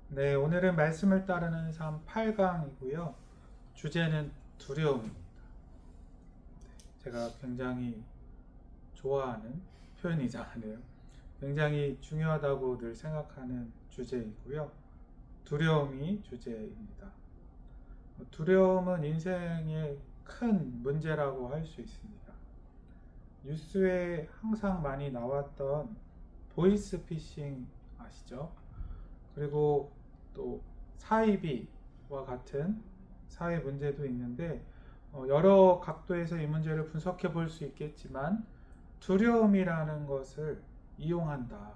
네, 오늘은 말씀을 따르는 삶 8강이고요. 주제는 두려움입니다. 제가 굉장히 좋아하는 표현이자 하네요. 굉장히 중요하다고 늘 생각하는 주제이고요. 두려움이 주제입니다. 두려움은 인생의 큰 문제라고 할 수 있습니다. 뉴스에 항상 많이 나왔던 보이스피싱 아시죠? 그리고 또 사이비와 같은 사회 문제도 있는데 여러 각도에서 이 문제를 분석해 볼 수 있겠지만 두려움이라는 것을 이용한다.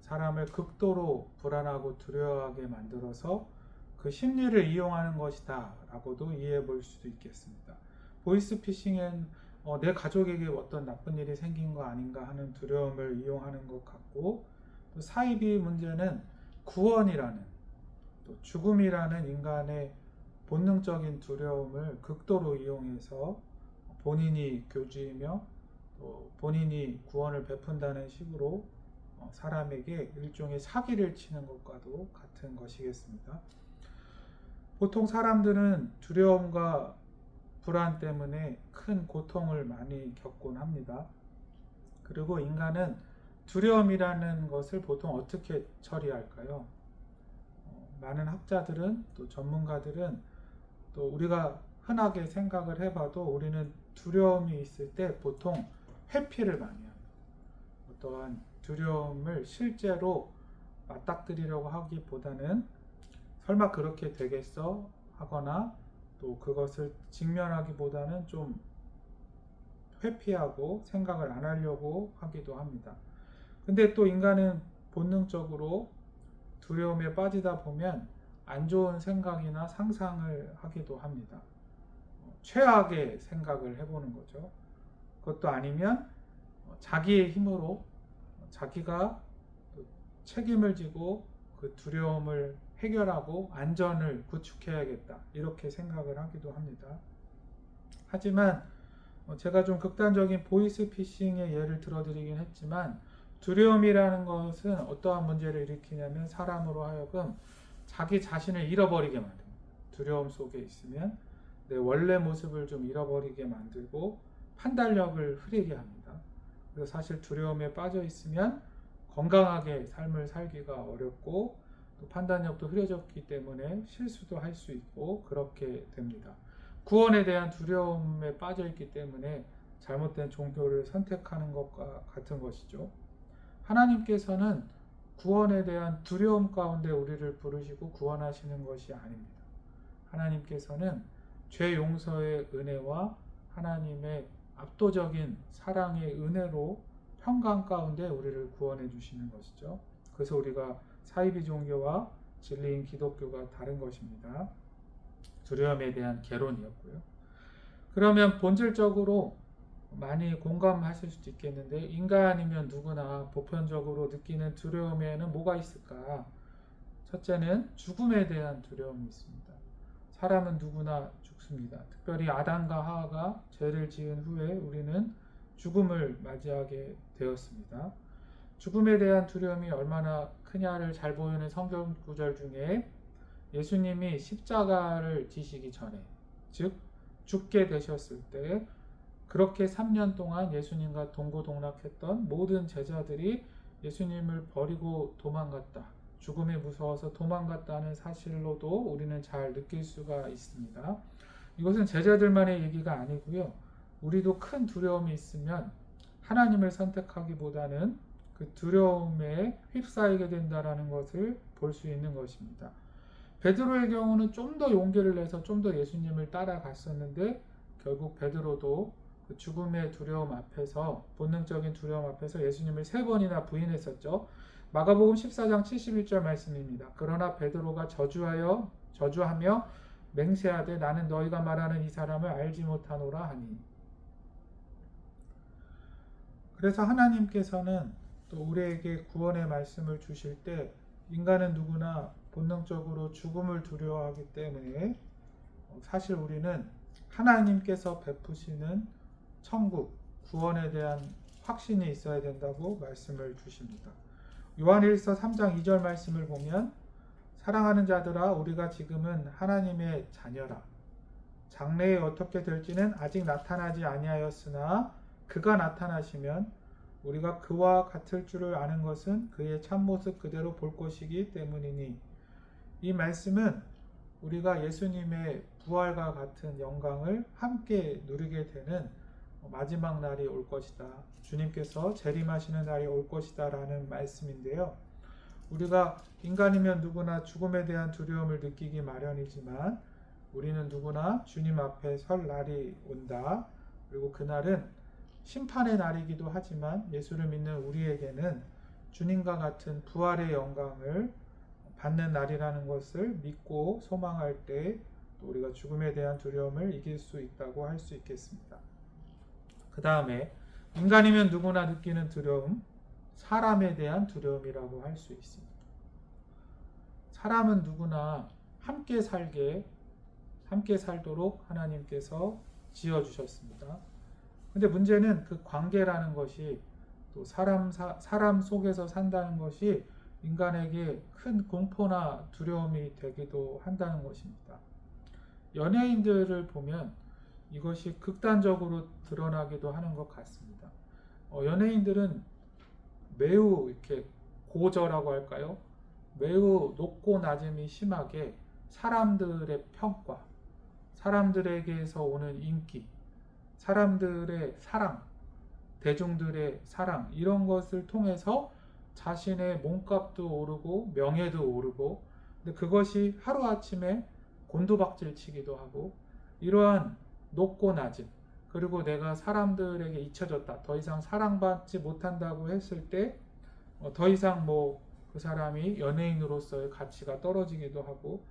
사람을 극도로 불안하고 두려워하게 만들어서 그 심리를 이용하는 것이다 라고도 이해해 볼 수도 있겠습니다. 보이스피싱은 내 가족에게 어떤 나쁜 일이 생긴 거 아닌가 하는 두려움을 이용하는 것 같고, 또 사이비 문제는 구원이라는, 또 죽음이라는 인간의 본능적인 두려움을 극도로 이용해서 본인이 교주이며 또 본인이 구원을 베푼다는 식으로 사람에게 일종의 사기를 치는 것과도 같은 것이겠습니다. 보통 사람들은 두려움과 불안 때문에 큰 고통을 많이 겪곤 합니다. 그리고 인간은 두려움이라는 것을 보통 어떻게 처리할까요? 많은 학자들은, 또 전문가들은, 또 우리가 흔하게 생각을 해봐도 우리는 두려움이 있을 때 보통 회피를 많이 합니다. 어떠한 두려움을 실제로 맞닥뜨리려고 하기보다는 설마 그렇게 되겠어? 하거나 또 그것을 직면하기보다는 좀 회피하고 생각을 안 하려고 하기도 합니다. 근데 또 인간은 본능적으로 두려움에 빠지다 보면 안 좋은 생각이나 상상을 하기도 합니다. 최악의 생각을 해보는 거죠. 그것도 아니면 자기의 힘으로 자기가 책임을 지고 그 두려움을 해결하고 안전을 구축해야겠다, 이렇게 생각을 하기도 합니다. 하지만 제가 좀 극단적인 보이스피싱의 예를 들어드리긴 했지만, 두려움이라는 것은 어떠한 문제를 일으키냐면 사람으로 하여금 자기 자신을 잃어버리게 만듭니다. 두려움 속에 있으면 내 원래 모습을 좀 잃어버리게 만들고 판단력을 흐리게 합니다. 그래서 사실 두려움에 빠져 있으면 건강하게 삶을 살기가 어렵고, 또 판단력도 흐려졌기 때문에 실수도 할 수 있고 그렇게 됩니다. 구원에 대한 두려움에 빠져 있기 때문에 잘못된 종교를 선택하는 것과 같은 것이죠. 하나님께서는 구원에 대한 두려움 가운데 우리를 부르시고 구원하시는 것이 아닙니다. 하나님께서는 죄 용서의 은혜와 하나님의 압도적인 사랑의 은혜로 평강 가운데 우리를 구원해 주시는 것이죠. 그래서 우리가 사이비 종교와 진리인 기독교가 다른 것입니다. 두려움에 대한 개론이었고요. 그러면 본질적으로 많이 공감하실 수도 있겠는데, 인간이면 누구나 보편적으로 느끼는 두려움에는 뭐가 있을까? 첫째는 죽음에 대한 두려움이 있습니다. 사람은 누구나 죽습니다. 특별히 아담과 하와가 죄를 지은 후에 우리는 죽음을 맞이하게 되었습니다. 죽음에 대한 두려움이 얼마나 크냐를 잘 보이는 성경 구절 중에, 예수님이 십자가를 지시기 전에, 즉 죽게 되셨을 때 그렇게 3년 동안 예수님과 동고동락했던 모든 제자들이 예수님을 버리고 도망갔다, 죽음이 무서워서 도망갔다는 사실로도 우리는 잘 느낄 수가 있습니다. 이것은 제자들만의 얘기가 아니고요. 우리도 큰 두려움이 있으면 하나님을 선택하기보다는 그 두려움에 휩싸이게 된다는 것을 볼 수 있는 것입니다. 베드로의 경우는 좀 더 용기를 내서 좀 더 예수님을 따라갔었는데, 결국 베드로도 그 죽음의 두려움 앞에서, 본능적인 두려움 앞에서 예수님을 3번이나 부인했었죠. 마가복음 14장 71절 말씀입니다. 그러나 베드로가 저주하며 맹세하되 나는 너희가 말하는 이 사람을 알지 못하노라 하니. 그래서 하나님께서는 또 우리에게 구원의 말씀을 주실 때 인간은 누구나 본능적으로 죽음을 두려워하기 때문에 사실 우리는 하나님께서 베푸시는 천국, 구원에 대한 확신이 있어야 된다고 말씀을 주십니다. 요한일서 3장 2절 말씀을 보면 사랑하는 자들아, 우리가 지금은 하나님의 자녀라. 장래에 어떻게 될지는 아직 나타나지 아니하였으나 그가 나타나시면 우리가 그와 같을 줄을 아는 것은 그의 참모습 그대로 볼 것이기 때문이니. 이 말씀은 우리가 예수님의 부활과 같은 영광을 함께 누리게 되는 마지막 날이 올 것이다. 주님께서 재림하시는 날이 올 것이다 라는 말씀인데요. 우리가 인간이면 누구나 죽음에 대한 두려움을 느끼기 마련이지만 우리는 누구나 주님 앞에 설 날이 온다. 그리고 그날은 심판의 날이기도 하지만 예수를 믿는 우리에게는 주님과 같은 부활의 영광을 받는 날이라는 것을 믿고 소망할 때 또 우리가 죽음에 대한 두려움을 이길 수 있다고 할 수 있겠습니다. 그 다음에 인간이면 누구나 느끼는 두려움, 사람에 대한 두려움이라고 할 수 있습니다. 사람은 누구나 함께 살도록 하나님께서 지어주셨습니다. 근데 문제는 그 관계라는 것이 또 사람 속에서 산다는 것이 인간에게 큰 공포나 두려움이 되기도 한다는 것입니다. 연예인들을 보면 이것이 극단적으로 드러나기도 하는 것 같습니다. 연예인들은 매우 이렇게 고저라고 할까요? 매우 높고 낮음이 심하게 사람들의 평가, 사람들에게서 오는 인기, 사람들의 사랑, 대중들의 사랑 이런 것을 통해서 자신의 몸값도 오르고 명예도 오르고, 근데 그것이 하루아침에 곤두박질 치기도 하고, 이러한 높고 낮음, 그리고 내가 사람들에게 잊혀졌다, 더 이상 사랑받지 못한다고 했을 때 더 이상 그 사람이 연예인으로서의 가치가 떨어지기도 하고,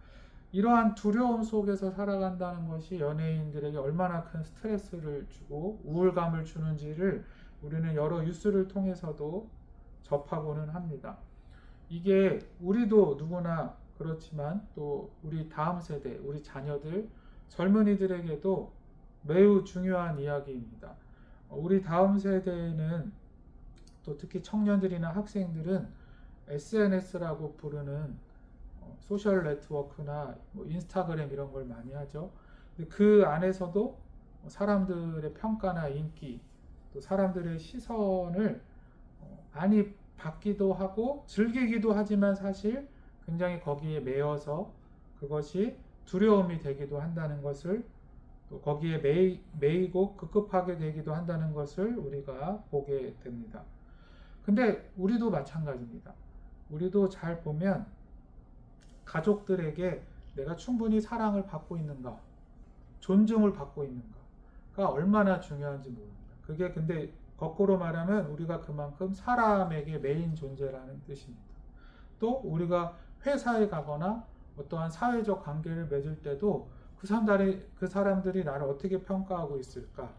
이러한 두려움 속에서 살아간다는 것이 연예인들에게 얼마나 큰 스트레스를 주고 우울감을 주는지를 우리는 여러 뉴스를 통해서도 접하고는 합니다. 이게 우리도 누구나 그렇지만 또 우리 다음 세대, 우리 자녀들, 젊은이들에게도 매우 중요한 이야기입니다. 우리 다음 세대에는 또 특히 청년들이나 학생들은 SNS라고 부르는 소셜 네트워크나 인스타그램 이런 걸 많이 하죠. 근데 그 안에서도 사람들의 평가나 인기, 또 사람들의 시선을 많이 받기도 하고 즐기기도 하지만 사실 굉장히 거기에 매여서 그것이 두려움이 되기도 한다는 것을, 또 거기에 매이고 급급하게 되기도 한다는 것을 우리가 보게 됩니다. 근데 우리도 마찬가지입니다. 우리도 잘 보면 가족들에게 내가 충분히 사랑을 받고 있는가, 존중을 받고 있는가가 얼마나 중요한지 모릅니다. 그게 근데 거꾸로 말하면 우리가 그만큼 사람에게 메인 존재라는 뜻입니다. 또 우리가 회사에 가거나 어떠한 사회적 관계를 맺을 때도 그 사람들이 나를 어떻게 평가하고 있을까,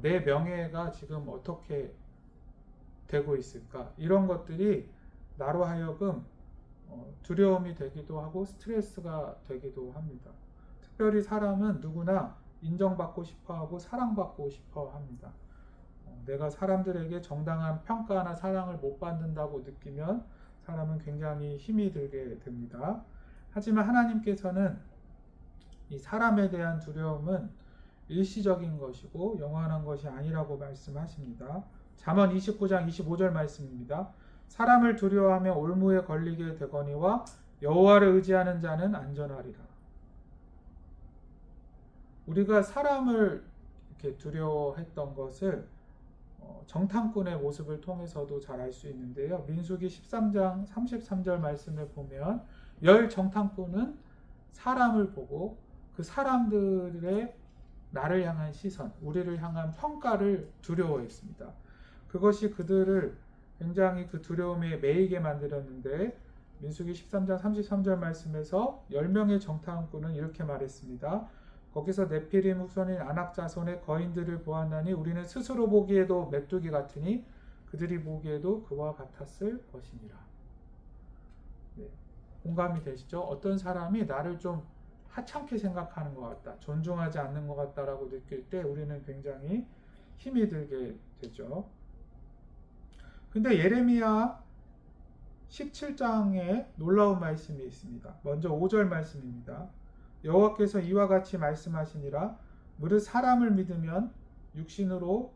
내 명예가 지금 어떻게 되고 있을까, 이런 것들이 나로 하여금 두려움이 되기도 하고 스트레스가 되기도 합니다. 특별히 사람은 누구나 인정받고 싶어하고 사랑받고 싶어합니다. 내가 사람들에게 정당한 평가나 사랑을 못 받는다고 느끼면 사람은 굉장히 힘이 들게 됩니다. 하지만 하나님께서는 이 사람에 대한 두려움은 일시적인 것이고 영원한 것이 아니라고 말씀하십니다. 잠언 29장 25절 말씀입니다. 사람을 두려워하며 올무에 걸리게 되거니와 여호와를 의지하는 자는 안전하리라. 우리가 사람을 이렇게 두려워했던 것을 정탐꾼의 모습을 통해서도 잘 알 수 있는데요. 민수기 13장 33절 말씀을 보면 열 정탐꾼은 사람을 보고 그 사람들의 나를 향한 시선, 우리를 향한 평가를 두려워했습니다. 그것이 그들을 굉장히 그 두려움에 매이게 만들었는데, 민수기 13장 33절 말씀에서 10명의 정탐꾼은 이렇게 말했습니다. 거기서 네피림 후손인 아낙 자손의 거인들을 보았나니 우리는 스스로 보기에도 메뚜기 같으니 그들이 보기에도 그와 같았을 것이니라. 네, 공감이 되시죠? 어떤 사람이 나를 좀 하찮게 생각하는 것 같다, 존중하지 않는 것 같다라고 느낄 때 우리는 굉장히 힘이 들게 되죠. 근데 예레미야 17장에 놀라운 말씀이 있습니다. 먼저 5절 말씀입니다. 여호와께서 이와 같이 말씀하시니라. 무릇 사람을 믿으며 육신으로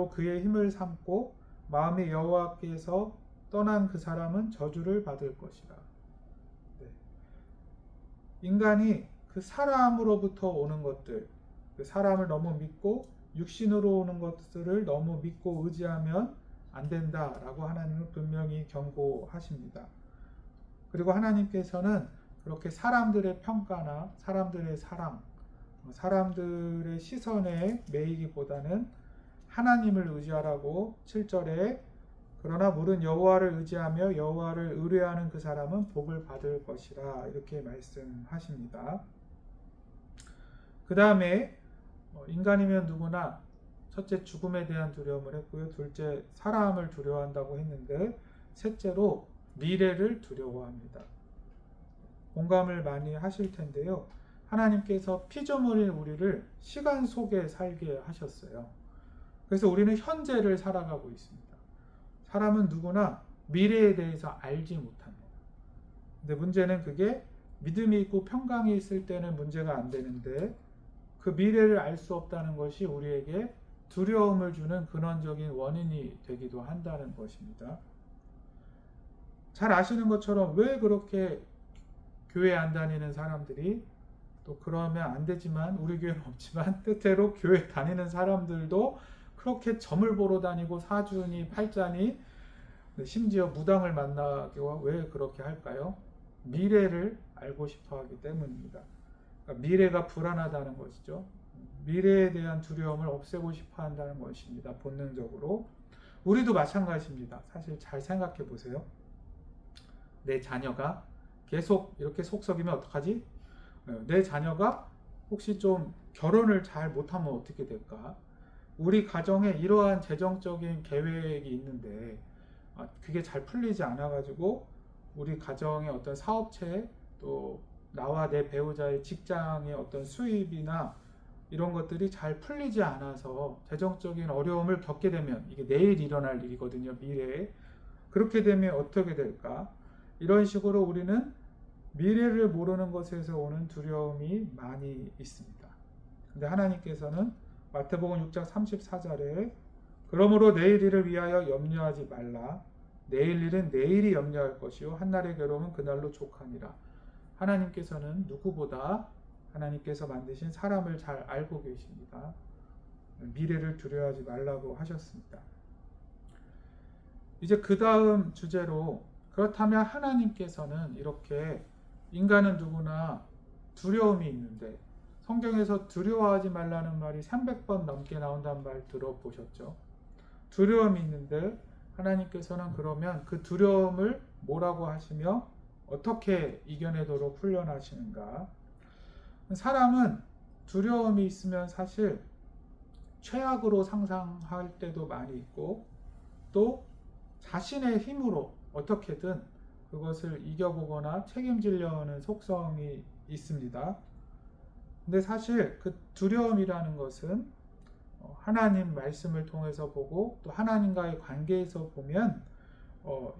그의 힘을 삼고 마음이 여호와께서 떠난 그 사람은 저주를 받을 것이라. 네. 인간이 그 사람으로부터 오는 것들, 그 사람을 너무 믿고 육신으로 오는 것들을 너무 믿고 의지하면 안 된다라고 하나님은 분명히 경고하십니다. 그리고 하나님께서는 그렇게 사람들의 평가나 사람들의 사랑, 사람들의 시선에 매이기보다는 하나님을 의지하라고 7절에 그러나 물은 여호와를 의지하며 여호와를 의뢰하는 그 사람은 복을 받을 것이라 이렇게 말씀하십니다. 그 다음에 인간이면 누구나 첫째 죽음에 대한 두려움을 했고요. 둘째 사람을 두려워한다고 했는데 셋째로 미래를 두려워합니다. 공감을 많이 하실 텐데요. 하나님께서 피조물인 우리를 시간 속에 살게 하셨어요. 그래서 우리는 현재를 살아가고 있습니다. 사람은 누구나 미래에 대해서 알지 못합니다. 근데 문제는 그게 믿음이 있고 평강이 있을 때는 문제가 안 되는데 그 미래를 알 수 없다는 것이 우리에게 두려움을 주는 근원적인 원인이 되기도 한다는 것입니다. 잘 아시는 것처럼 왜 그렇게 교회 안 다니는 사람들이 또 그러면 안 되지만 우리 교회는 없지만 때때로 교회 다니는 사람들도 그렇게 점을 보러 다니고 사주니 팔자니 심지어 무당을 만나기와 왜 그렇게 할까요? 미래를 알고 싶어 하기 때문입니다. 그러니까 미래가 불안하다는 것이죠. 미래에 대한 두려움을 없애고 싶어 한다는 것입니다. 본능적으로. 우리도 마찬가지입니다. 사실 잘 생각해 보세요. 내 자녀가 계속 이렇게 속썩이면 어떡하지? 내 자녀가 혹시 좀 결혼을 잘 못하면 어떻게 될까? 우리 가정에 이러한 재정적인 계획이 있는데 그게 잘 풀리지 않아가지고 우리 가정의 어떤 사업체 또 나와 내 배우자의 직장의 어떤 수입이나 이런 것들이 잘 풀리지 않아서 재정적인 어려움을 겪게 되면 이게 내일 일어날 일이거든요. 미래에. 그렇게 되면 어떻게 될까? 이런 식으로 우리는 미래를 모르는 것에서 오는 두려움이 많이 있습니다. 근데 하나님께서는 마태복음 6장 34절에 그러므로 내일 일을 위하여 염려하지 말라. 내일 일은 내일이 염려할 것이요 한날의 괴로움은 그날로 족하니라. 하나님께서는 누구보다 하나님께서 만드신 사람을 잘 알고 계십니다. 미래를 두려워하지 말라고 하셨습니다. 이제 그 다음 주제로 그렇다면 하나님께서는 이렇게 인간은 누구나 두려움이 있는데 성경에서 두려워하지 말라는 말이 300번 넘게 나온다는 말 들어보셨죠? 두려움이 있는데 하나님께서는 그러면 그 두려움을 뭐라고 하시며 어떻게 이겨내도록 훈련하시는가? 사람은 두려움이 있으면 사실 최악으로 상상할 때도 많이 있고 또 자신의 힘으로 어떻게든 그것을 이겨보거나 책임지려는 속성이 있습니다. 근데 사실 그 두려움이라는 것은 하나님 말씀을 통해서 보고 또 하나님과의 관계에서 보면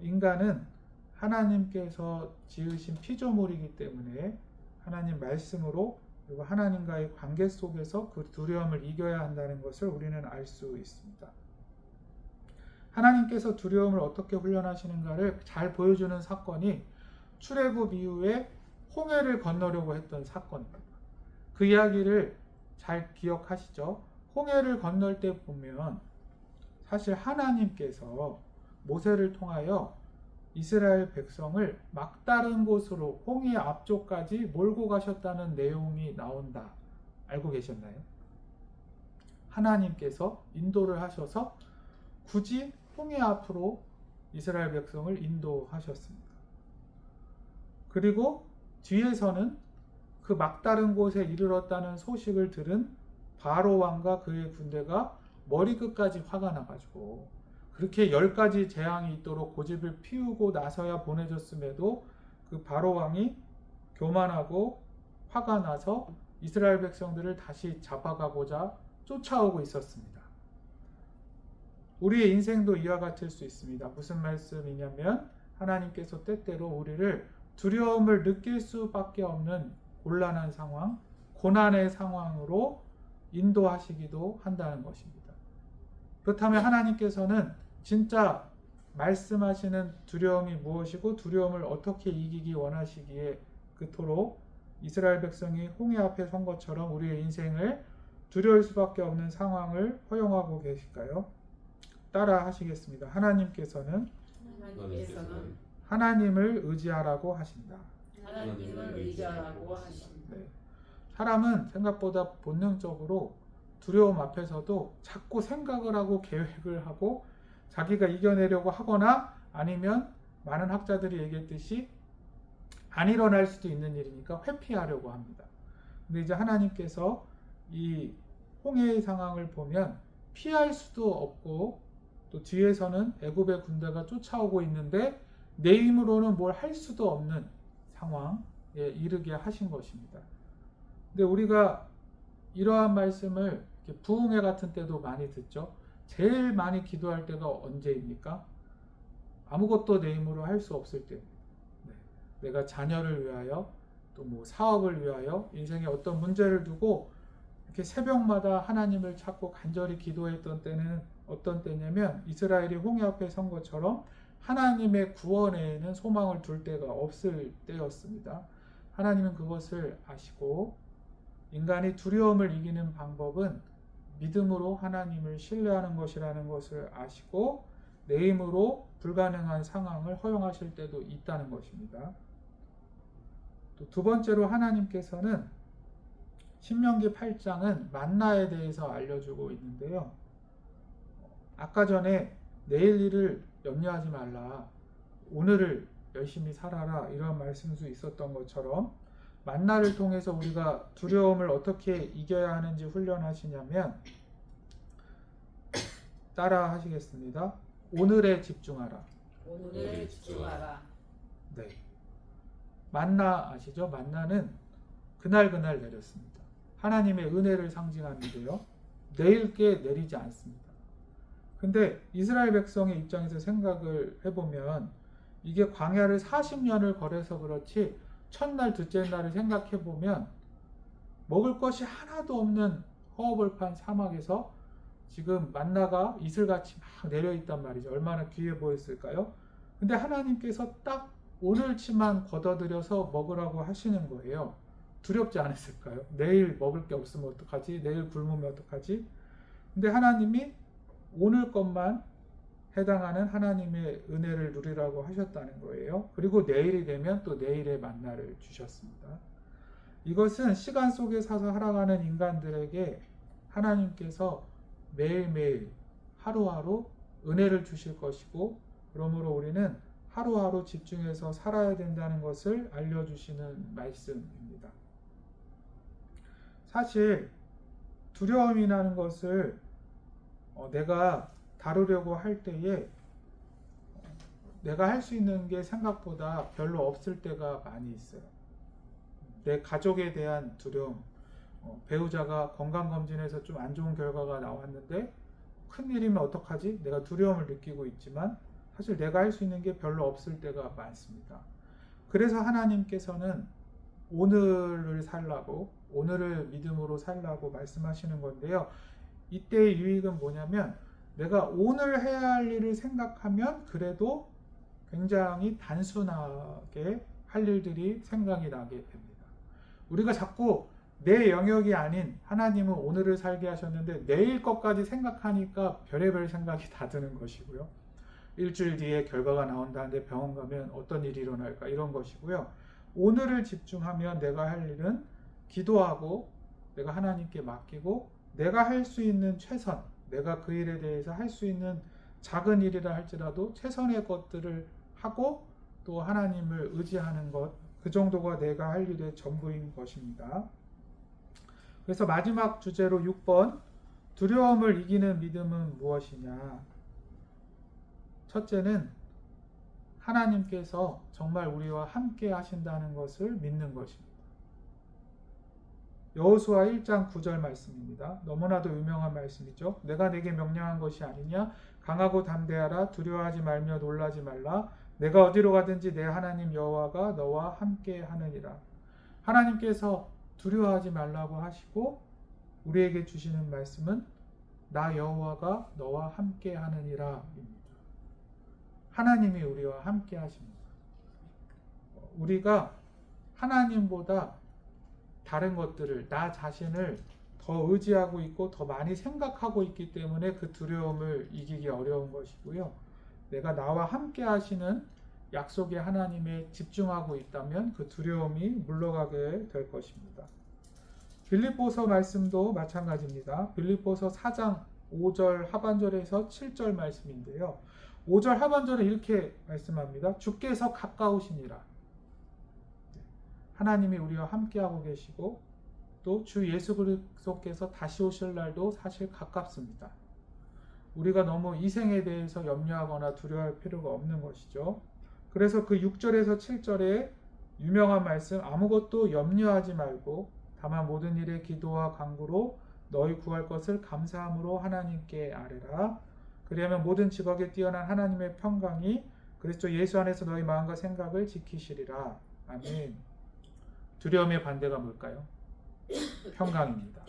인간은 하나님께서 지으신 피조물이기 때문에 하나님 말씀으로 그리고 하나님과의 관계 속에서 그 두려움을 이겨야 한다는 것을 우리는 알 수 있습니다. 하나님께서 두려움을 어떻게 훈련하시는가를 잘 보여주는 사건이 출애굽 이후에 홍해를 건너려고 했던 사건입니다. 그 이야기를 잘 기억하시죠? 홍해를 건널 때 보면 사실 하나님께서 모세를 통하여 이스라엘 백성을 막다른 곳으로 홍해 앞쪽까지 몰고 가셨다는 내용이 나온다. 알고 계셨나요? 하나님께서 인도를 하셔서 굳이 홍해 앞으로 이스라엘 백성을 인도하셨습니다. 그리고 뒤에서는 그 막다른 곳에 이르렀다는 소식을 들은 바로 왕과 그의 군대가 머리끝까지 화가 나가지고 그렇게 10가지 재앙이 있도록 고집을 피우고 나서야 보내줬음에도 그 바로 왕이 교만하고 화가 나서 이스라엘 백성들을 다시 잡아가고자 쫓아오고 있었습니다. 우리의 인생도 이와 같을 수 있습니다. 무슨 말씀이냐면 하나님께서 때때로 우리를 두려움을 느낄 수밖에 없는 곤란한 상황, 고난의 상황으로 인도하시기도 한다는 것입니다. 그렇다면 하나님께서는 진짜 말씀하시는 두려움이 무엇이고 두려움을 어떻게 이기기 원하시기에 그토록 이스라엘 백성이 홍해 앞에 선 것처럼 우리의 인생을 두려울 수밖에 없는 상황을 허용하고 계실까요? 따라 하시겠습니다. 하나님께서는 하나님을 의지하라고 하신다. 하나님을 의지하라고 하신다. 네. 사람은 생각보다 본능적으로 두려움 앞에서도 자꾸 생각을 하고 계획을 하고 자기가 이겨내려고 하거나 아니면 많은 학자들이 얘기했듯이 안 일어날 수도 있는 일이니까 회피하려고 합니다. 근데 이제 하나님께서 이 홍해의 상황을 보면 피할 수도 없고 또 뒤에서는 애굽의 군대가 쫓아오고 있는데 내 힘으로는 뭘 할 수도 없는 상황에 이르게 하신 것입니다. 근데 우리가 이러한 말씀을 부흥회 같은 때도 많이 듣죠. 제일 많이 기도할 때가 언제입니까? 아무것도 내 힘으로 할 수 없을 때입니다. 네. 내가 자녀를 위하여 또 뭐 사업을 위하여 인생의 어떤 문제를 두고 이렇게 새벽마다 하나님을 찾고 간절히 기도했던 때는 어떤 때냐면 이스라엘이 홍해 앞에 선 것처럼 하나님의 구원에는 소망을 둘 데가 없을 때였습니다. 하나님은 그것을 아시고 인간이 두려움을 이기는 방법은 믿음으로 하나님을 신뢰하는 것이라는 것을 아시고 내 힘으로 불가능한 상황을 허용하실 때도 있다는 것입니다. 또 두 번째로 하나님께서는 신명기 8장은 만나에 대해서 알려주고 있는데요. 아까 전에 내일 일을 염려하지 말라, 오늘을 열심히 살아라 이런 말씀도 있었던 것처럼 만나를 통해서 우리가 두려움을 어떻게 이겨야 하는지 훈련하시냐면 따라 하시겠습니다. 오늘에 집중하라. 오늘에 집중하라. 네. 만나 아시죠? 만나는 그날 내렸습니다. 하나님의 은혜를 상징하는데요. 내일 게 내리지 않습니다. 근데 이스라엘 백성의 입장에서 생각을 해보면 이게 광야를 40년을 걸어서 그렇지 첫날 둘째 날을 생각해보면 먹을 것이 하나도 없는 허허벌판 사막에서 지금 만나가 이슬같이 막 내려있단 말이죠. 얼마나 귀해 보였을까요? 근데 하나님께서 딱 오늘치만 걷어들여서 먹으라고 하시는 거예요. 두렵지 않았을까요? 내일 먹을 게 없으면 어떡하지? 내일 굶으면 어떡하지? 근데 하나님이 오늘 것만 해당하는 하나님의 은혜를 누리라고 하셨다는 거예요. 그리고 내일이 되면 또 내일의 만나를 주셨습니다. 이것은 시간 속에 사서 살아가는 인간들에게 하나님께서 매일매일 하루하루 은혜를 주실 것이고 그러므로 우리는 하루하루 집중해서 살아야 된다는 것을 알려주시는 말씀입니다. 사실 두려움이라는 것을 내가 다루려고 할 때에 내가 할 수 있는 게 생각보다 별로 없을 때가 많이 있어요. 내 가족에 대한 두려움, 배우자가 건강검진에서 좀 안 좋은 결과가 나왔는데 큰일이면 어떡하지? 내가 두려움을 느끼고 있지만 사실 내가 할 수 있는 게 별로 없을 때가 많습니다. 그래서 하나님께서는 오늘을 살라고, 오늘을 믿음으로 살라고 말씀하시는 건데요. 이때의 유익은 뭐냐면 내가 오늘 해야 할 일을 생각하면 그래도 굉장히 단순하게 할 일들이 생각이 나게 됩니다. 우리가 자꾸 내 영역이 아닌 하나님은 오늘을 살게 하셨는데 내일 것까지 생각하니까 별의별 생각이 다 드는 것이고요. 일주일 뒤에 결과가 나온다는데 병원 가면 어떤 일이 일어날까 이런 것이고요. 오늘을 집중하면 내가 할 일은 기도하고 내가 하나님께 맡기고 내가 할 수 있는 최선, 내가 그 일에 대해서 할 수 있는 작은 일이라 할지라도 최선의 것들을 하고 또 하나님을 의지하는 것, 그 정도가 내가 할 일의 전부인 것입니다. 그래서 마지막 주제로 6번, 두려움을 이기는 믿음은 무엇이냐? 첫째는 하나님께서 정말 우리와 함께 하신다는 것을 믿는 것입니다. 여호수아 1장 9절 말씀입니다. 너무나도 유명한 말씀이죠. 내가 내게 명령한 것이 아니냐? 강하고 담대하라. 두려워하지 말며 놀라지 말라. 내가 어디로 가든지 내 하나님 여호와가 너와 함께 하느니라. 하나님께서 두려워하지 말라고 하시고 우리에게 주시는 말씀은 나 여호와가 너와 함께 하느니라 입니다. 하나님이 우리와 함께 하십니다. 우리가 하나님보다 다른 것들을, 나 자신을 더 의지하고 있고 더 많이 생각하고 있기 때문에 그 두려움을 이기기 어려운 것이고요. 내가 나와 함께 하시는 약속의 하나님에 집중하고 있다면 그 두려움이 물러가게 될 것입니다. 빌립보서 말씀도 마찬가지입니다. 빌립보서 4장 5절 하반절에서 7절 말씀인데요. 5절 하반절에 이렇게 말씀합니다. 주께서 가까우시니라. 하나님이 우리와 함께하고 계시고 또 주 예수 그리스도께서 다시 오실 날도 사실 가깝습니다. 우리가 너무 이 생에 대해서 염려하거나 두려워할 필요가 없는 것이죠. 그래서 그 6절에서 7절에 유명한 말씀, 아무것도 염려하지 말고 다만 모든 일에 기도와 간구로 너희 구할 것을 감사함으로 하나님께 아뢰라. 그리하면 모든 직업에 뛰어난 하나님의 평강이 그리스도 예수 안에서 너희 마음과 생각을 지키시리라. 아멘. 두려움의 반대가 뭘까요? 평강입니다.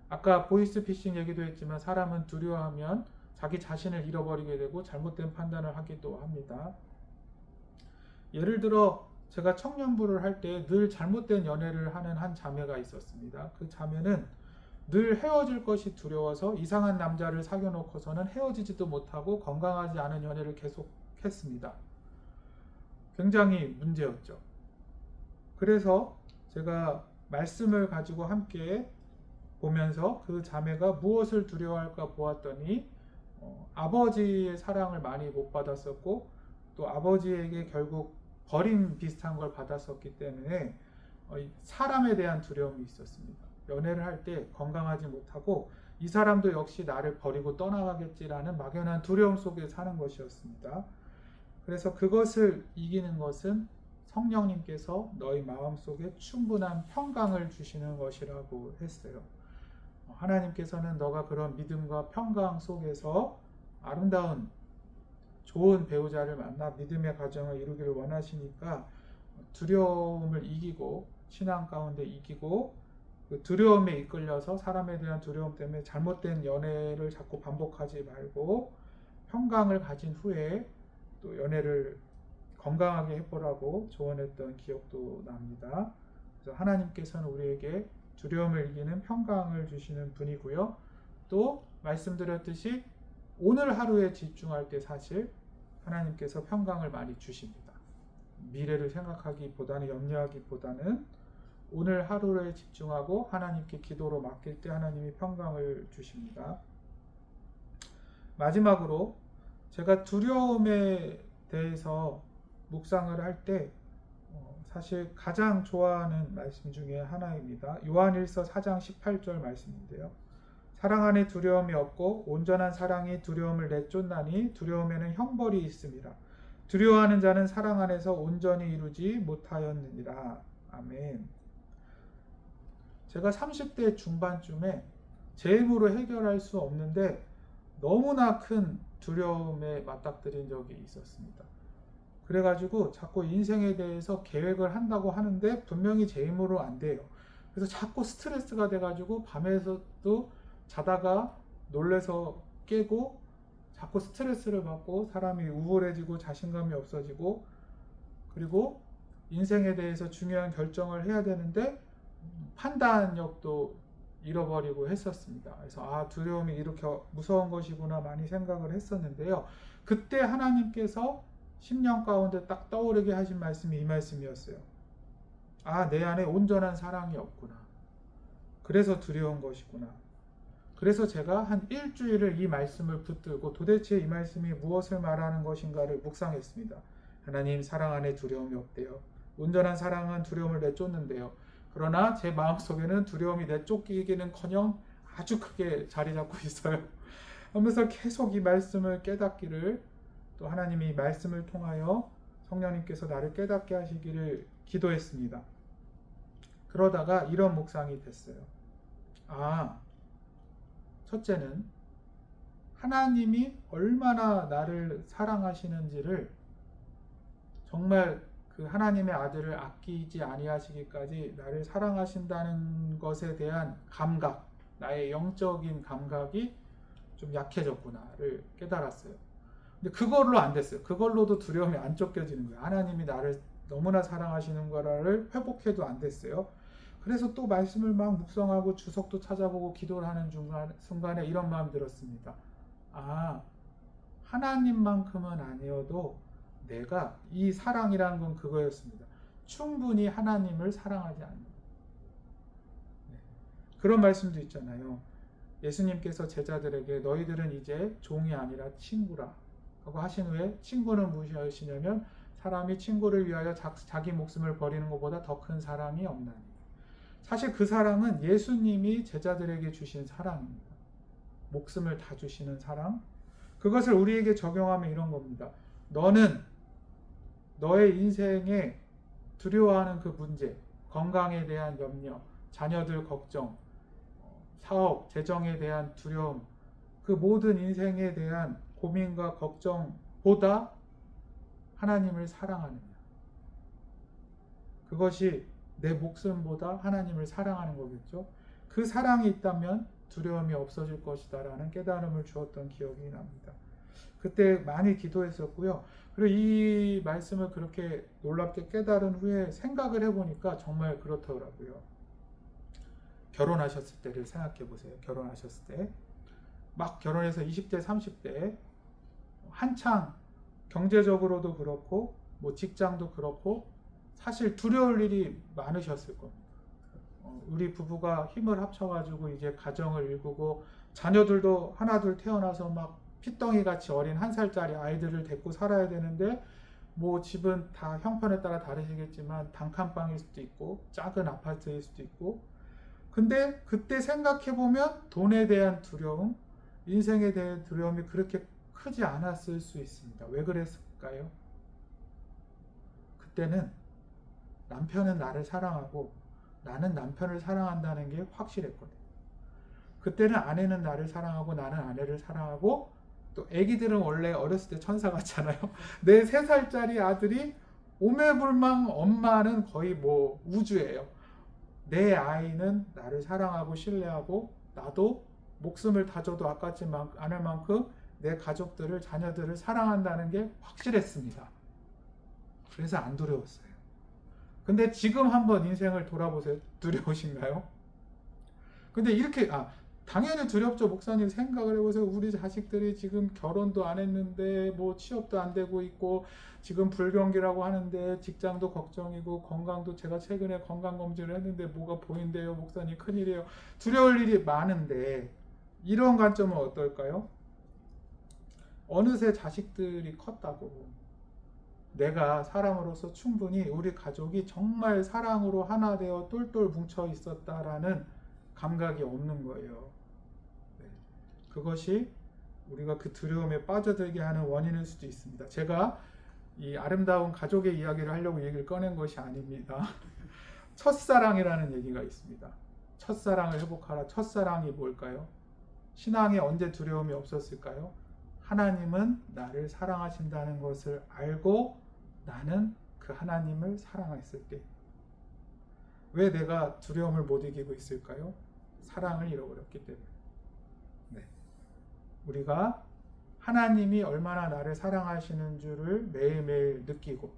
아까 보이스피싱 얘기도 했지만 사람은 두려워하면 자기 자신을 잃어버리게 되고 잘못된 판단을 하기도 합니다. 예를 들어 제가 청년부를 할 때 늘 잘못된 연애를 하는 한 자매가 있었습니다. 그 자매는 늘 헤어질 것이 두려워서 이상한 남자를 사귀어 놓고서는 헤어지지도 못하고 건강하지 않은 연애를 계속했습니다. 굉장히 문제였죠. 그래서 제가 말씀을 가지고 함께 보면서 그 자매가 무엇을 두려워할까 보았더니 아버지의 사랑을 많이 못 받았었고 또 아버지에게 결국 버림 비슷한 걸 받았었기 때문에 사람에 대한 두려움이 있었습니다. 연애를 할 때 건강하지 못하고 이 사람도 역시 나를 버리고 떠나가겠지라는 막연한 두려움 속에 사는 것이었습니다. 그래서 그것을 이기는 것은 성령님께서 너희 마음속에 충분한 평강을 주시는 것이라고 했어요. 하나님께서는 너가 그런 믿음과 평강 속에서 아름다운 좋은 배우자를 만나 믿음의 가정을 이루기를 원하시니까 두려움을 이기고 신앙 가운데 이기고 그 두려움에 이끌려서 사람에 대한 두려움 때문에 잘못된 연애를 자꾸 반복하지 말고 평강을 가진 후에 또 연애를 건강하게 해보라고 조언했던 기억도 납니다. 그래서 하나님께서는 우리에게 두려움을 이기는 평강을 주시는 분이고요. 또 말씀드렸듯이 오늘 하루에 집중할 때 사실 하나님께서 평강을 많이 주십니다. 미래를 생각하기보다는 염려하기보다는 오늘 하루에 집중하고 하나님께 기도로 맡길 때 하나님이 평강을 주십니다. 마지막으로 제가 두려움에 대해서 묵상을 할 때 사실 가장 좋아하는 말씀 중에 하나입니다. 요한일서 4장 18절 말씀인데요. 사랑 안에 두려움이 없고 온전한 사랑이 두려움을 내쫓나니 두려움에는 형벌이 있습니다. 두려워하는 자는 사랑 안에서 온전히 이루지 못하였느니라. 아멘. 제가 30대 중반쯤에 제 힘으로 해결할 수 없는데 너무나 큰 두려움에 맞닥뜨린 적이 있었습니다. 그래가지고 자꾸 인생에 대해서 계획을 한다고 하는데 분명히 제 힘으로 안 돼요. 그래서 자꾸 스트레스가 돼가지고 밤에서도 자다가 놀래서 깨고 자꾸 스트레스를 받고 사람이 우울해지고 자신감이 없어지고 그리고 인생에 대해서 중요한 결정을 해야 되는데 판단력도 잃어버리고 했었습니다. 그래서 두려움이 이렇게 무서운 것이구나 많이 생각을 했었는데요. 그때 하나님께서 10년 가운데 딱 떠오르게 하신 말씀이 이 말씀이었어요. 내 안에 온전한 사랑이 없구나. 그래서 두려운 것이구나. 그래서 제가 한 일주일을 이 말씀을 붙들고 도대체 이 말씀이 무엇을 말하는 것인가를 묵상했습니다. 하나님 사랑 안에 두려움이 없대요. 온전한 사랑은 두려움을 내쫓는데요. 그러나 제 마음속에는 두려움이 내쫓기기는커녕 아주 크게 자리 잡고 있어요. 하면서 계속 이 말씀을 깨닫기를 또 하나님이 말씀을 통하여 성령님께서 나를 깨닫게 하시기를 기도했습니다. 그러다가 이런 묵상이 됐어요. 첫째는 하나님이 얼마나 나를 사랑하시는지를 정말 그 하나님의 아들을 아끼지 아니하시기까지 나를 사랑하신다는 것에 대한 감각, 나의 영적인 감각이 좀 약해졌구나를 깨달았어요. 근데 그걸로 안 됐어요. 그걸로도 두려움이 안 쫓겨지는 거예요. 하나님이 나를 너무나 사랑하시는 거를 회복해도 안 됐어요. 그래서 또 말씀을 막 묵상하고 주석도 찾아보고 기도를 하는 순간에 이런 마음 들었습니다. 하나님만큼은 아니어도 내가 이 사랑이라는 건 그거였습니다. 충분히 하나님을 사랑하지 않는. 그런 말씀도 있잖아요. 예수님께서 제자들에게 너희들은 이제 종이 아니라 친구라 하고 하신 후에 친구는 무엇이냐면 사람이 친구를 위하여 자기 목숨을 버리는 것보다 더 큰 사랑이 없나니. 사실 그 사랑은 예수님이 제자들에게 주신 사랑입니다. 목숨을 다 주시는 사랑. 그것을 우리에게 적용하면 이런 겁니다. 너는 너의 인생에 두려워하는 그 문제, 건강에 대한 염려, 자녀들 걱정, 사업, 재정에 대한 두려움, 그 모든 인생에 대한 고민과 걱정보다 하나님을 사랑하느냐. 그것이 내 목숨보다 하나님을 사랑하는 거겠죠. 그 사랑이 있다면 두려움이 없어질 것이다 라는 깨달음을 주었던 기억이 납니다. 그때 많이 기도했었고요. 그리고 이 말씀을 그렇게 놀랍게 깨달은 후에 생각을 해보니까 정말 그렇더라고요. 결혼하셨을 때를 생각해 보세요. 결혼하셨을 때 막 결혼해서 20대 30대 한창 경제적으로도 그렇고 뭐 직장도 그렇고 사실 두려울 일이 많으셨을 겁니다. 우리 부부가 힘을 합쳐가지고 이제 가정을 일구고 자녀들도 하나둘 태어나서 막 피덩이 같이 어린 1살짜리 아이들을 데리고 살아야 되는데 뭐 집은 다 형편에 따라 다르시겠지만 단칸방일 수도 있고 작은 아파트일 수도 있고. 근데 그때 생각해보면 돈에 대한 두려움, 인생에 대한 두려움이 그렇게 크지 않았을 수 있습니다. 왜 그랬을까요? 그때는 남편은 나를 사랑하고 나는 남편을 사랑한다는 게 확실했거든요. 그때는 아내는 나를 사랑하고 나는 아내를 사랑하고, 또 애기들은 원래 어렸을 때 천사 같잖아요. 내 3살짜리 아들이 오매불망 엄마는 거의 뭐 우주예요. 내 아이는 나를 사랑하고 신뢰하고 나도 목숨을 다 줘도 아깝지 않을 만큼 내 가족들을, 자녀들을 사랑한다는 게 확실했습니다. 그래서 안 두려웠어요. 근데 지금 한번 인생을 돌아보세요. 두려우신가요? 근데 이렇게 당연히 두렵죠. 목사님 생각을 해보세요. 우리 자식들이 지금 결혼도 안 했는데 뭐 취업도 안 되고 있고 지금 불경기라고 하는데 직장도 걱정이고 건강도, 제가 최근에 건강검진을 했는데 뭐가 보인대요. 목사님 큰일이에요. 두려울 일이 많은데 이런 관점은 어떨까요? 어느새 자식들이 컸다고 내가 사람으로서 충분히 우리 가족이 정말 사랑으로 하나 되어 똘똘 뭉쳐 있었다라는 감각이 없는 거예요. 그것이 우리가 그 두려움에 빠져들게 하는 원인일 수도 있습니다. 제가 이 아름다운 가족의 이야기를 하려고 얘기를 꺼낸 것이 아닙니다. 첫사랑이라는 얘기가 있습니다. 첫사랑을 회복하라. 첫사랑이 뭘까요? 신앙에 언제 두려움이 없었을까요? 하나님은 나를 사랑하신다는 것을 알고 나는 그 하나님을 사랑했을 때. 왜 내가 두려움을 못 이기고 있을까요? 사랑을 잃어버렸기 때문에. 우리가 하나님이 얼마나 나를 사랑하시는 줄을 매일매일 느끼고,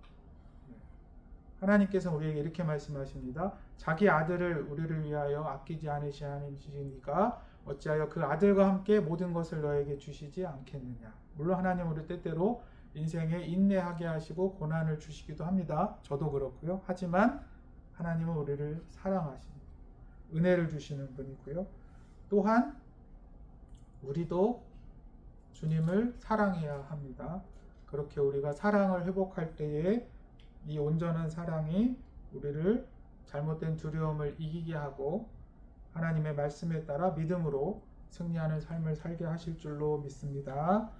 하나님께서 우리에게 이렇게 말씀하십니다. 자기 아들을 우리를 위하여 아끼지 않으시니까 어찌하여 그 아들과 함께 모든 것을 너에게 주시지 않겠느냐. 물론 하나님 우리 때때로 인생에 인내하게 하시고 고난을 주시기도 합니다. 저도 그렇고요. 하지만 하나님은 우리를 사랑하십니다. 은혜를 주시는 분이고요. 또한 우리도 주님을 사랑해야 합니다. 그렇게 우리가 사랑을 회복할 때에 이 온전한 사랑이 우리를 잘못된 두려움을 이기게 하고 하나님의 말씀에 따라 믿음으로 승리하는 삶을 살게 하실 줄로 믿습니다.